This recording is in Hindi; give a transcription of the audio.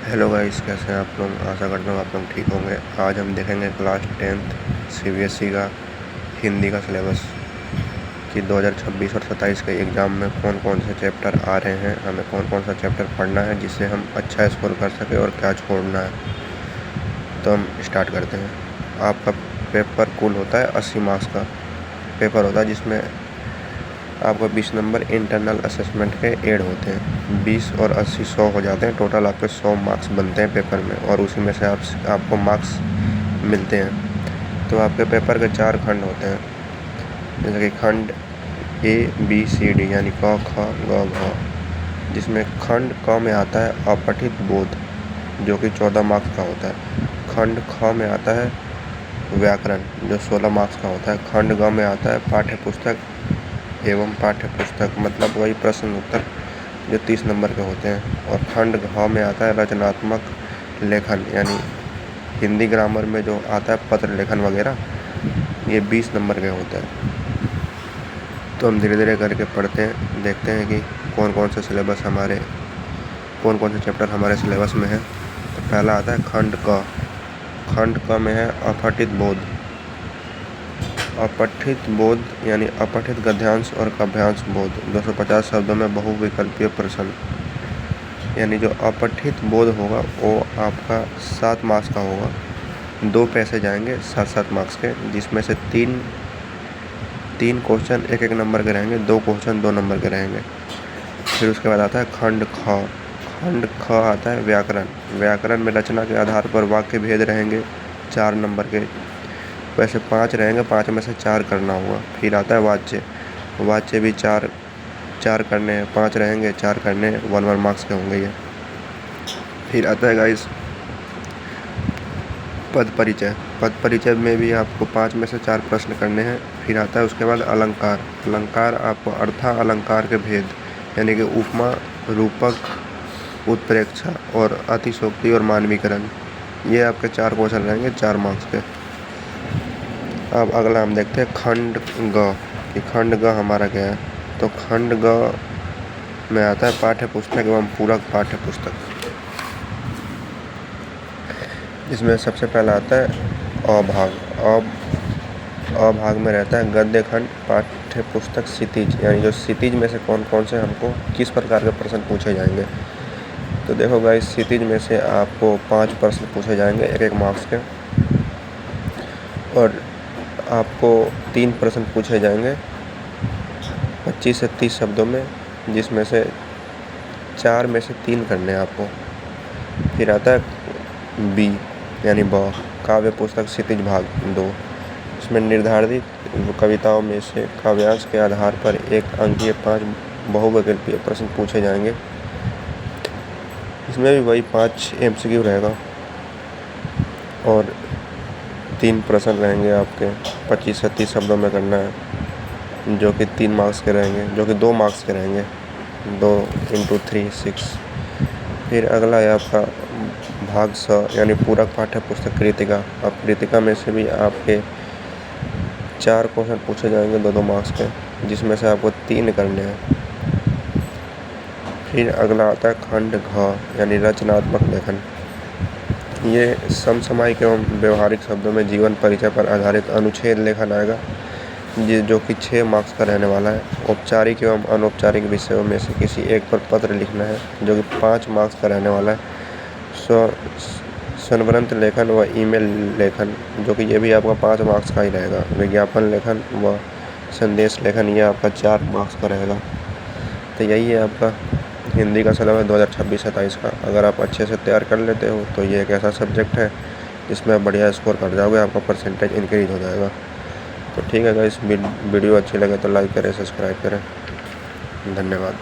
हेलो गाइस, कैसे हैं आप लोग। आशा करता हूँ आप लोग ठीक होंगे। आज हम देखेंगे क्लास 10th सीबीएसई का हिंदी का सिलेबस कि 2026 और 27 के एग्ज़ाम में कौन कौन से चैप्टर आ रहे हैं, हमें कौन कौन सा चैप्टर पढ़ना है जिससे हम अच्छा स्कोर कर सकें और क्या छोड़ना है। तो हम स्टार्ट करते हैं। आपका पेपर कुल होता है 80 मार्क्स का पेपर होता है, जिसमें आपको 20 नंबर इंटरनल असेसमेंट के ऐड होते हैं। 20 और 80 100 हो जाते हैं। टोटल आपके 100 मार्क्स बनते हैं पेपर में, और उसी में से आपको मार्क्स मिलते हैं। तो आपके पेपर के 4 खंड होते हैं, जैसे कि खंड ए बी सी डी यानी क ख ग घ, जिसमें खंड क में आता है अपठित बोध, जो कि 14 मार्क्स का होता है। खंड ख में आता है व्याकरण, जो 16 मार्क्स का होता है। खंड ग में आता है पाठ्य पुस्तक एवं पाठ्य पुस्तक, मतलब वही प्रश्न उत्तर जो 30 नंबर के होते हैं। और खंड घ में आता है रचनात्मक लेखन, यानी हिंदी ग्रामर में जो आता है पत्र लेखन वगैरह, ये 20 नंबर के होते हैं। तो हम धीरे धीरे करके पढ़ते हैं, देखते हैं कि कौन कौन से चैप्टर हमारे सिलेबस में है। तो पहला आता है खंड क। खंड क में है अपठित बोध। अपठित बोध यानी अपठित गद्यांश और काव्यांश बोध, 250 शब्दों में बहुविकल्पीय प्रश्न। यानी जो अपठित बोध होगा वो आपका 7 मार्क्स का होगा। 2 पैसे जाएंगे 7-7 मार्क्स के, जिसमें से तीन क्वेश्चन 1-1 नंबर के रहेंगे, 2 क्वेश्चन 2 नंबर के रहेंगे। फिर उसके बाद आता है खंड ख। खंड ख आता है व्याकरण। व्याकरण में रचना के आधार पर वाक्य भेद रहेंगे 4 नंबर के। वैसे 5 रहेंगे, 5 में से 4 करना होगा। फिर आता है वाच्य। वाच्य भी 4 करने हैं, 5 रहेंगे, 4 करने, 1 मार्क्स के होंगे ये। फिर आता है गाइस पद परिचय। पद परिचय में भी आपको 5 में से 4 प्रश्न करने हैं। फिर आता है उसके बाद अलंकार। अलंकार आपको अर्था अलंकार के भेद, यानी कि उपमा, रूपक, उत्प्रेक्षा और अतिशोक्ति और मानवीकरण, ये आपके 4 क्वेश्चन रहेंगे 4 मार्क्स के। अब अगला हम देखते हैं खंड ग, कि खंड ग हमारा क्या है। तो खंड ग में आता है पाठ्य पुस्तक एवं पूरक पाठ्य पुस्तक। इसमें सबसे पहला आता है अभाग। अभाग में रहता है गद्य खंड, पाठ्य पुस्तक, क्षितिज, यानी जो क्षितिज में से कौन कौन से हमको किस प्रकार के प्रश्न पूछे जाएंगे। तो देखो गाइस, क्षितिज में से आपको 5 प्रश्न पूछे जाएंगे 1-1 मार्क्स के, और आपको 3 प्रश्न पूछे जाएंगे 25 से 30 शब्दों में, जिसमें से 4 में से 3 करने हैं आपको। फिर आता है बी यानी ब, काव्य पुस्तक क्षितिज भाग 2। इसमें निर्धारित कविताओं में से काव्यांश के आधार पर 1 अंकीय 5 बहुविकल्पीय प्रश्न पूछे जाएंगे। इसमें भी वही 5 MCQ रहेगा, और 3 प्रश्न रहेंगे आपके 25 से 30 शब्दों में करना है, जो कि 3 मार्क्स के रहेंगे, जो कि 2 मार्क्स के रहेंगे, 2 × 3 6। फिर अगला है आपका भाग स, यानी पूरक पाठ्य पुस्तक कृतिका। अब कृतिका में से भी आपके 4 क्वेश्चन पूछे जाएंगे 2-2 मार्क्स के, जिसमें से आपको 3 करने हैं। फिर अगला आता है खंड घ, यानी रचनात्मक लेखन। ये समसामयिक एवं व्यवहारिक शब्दों में जीवन परिचय पर आधारित अनुच्छेद लेखन आएगा, जो कि 6 मार्क्स का रहने वाला है। औपचारिक एवं अनौपचारिक विषयों में से किसी एक पर पत्र लिखना है, जो कि 5 मार्क्स का रहने वाला है। संवृत्त लेखन व ईमेल लेखन, जो कि ये भी आपका 5 मार्क्स का ही रहेगा। विज्ञापन लेखन व संदेश लेखन, ये आपका 4 मार्क्स का रहेगा। तो यही है आपका हिंदी का सिलेबस 2026-27 का। अगर आप अच्छे से तैयार कर लेते हो तो ये एक ऐसा सब्जेक्ट है जिसमें आप बढ़िया स्कोर कर जाओगे, आपका परसेंटेज इंक्रीज हो जाएगा। तो ठीक है गाइस, वीडियो अच्छी लगे तो लाइक करें, सब्सक्राइब करें। धन्यवाद।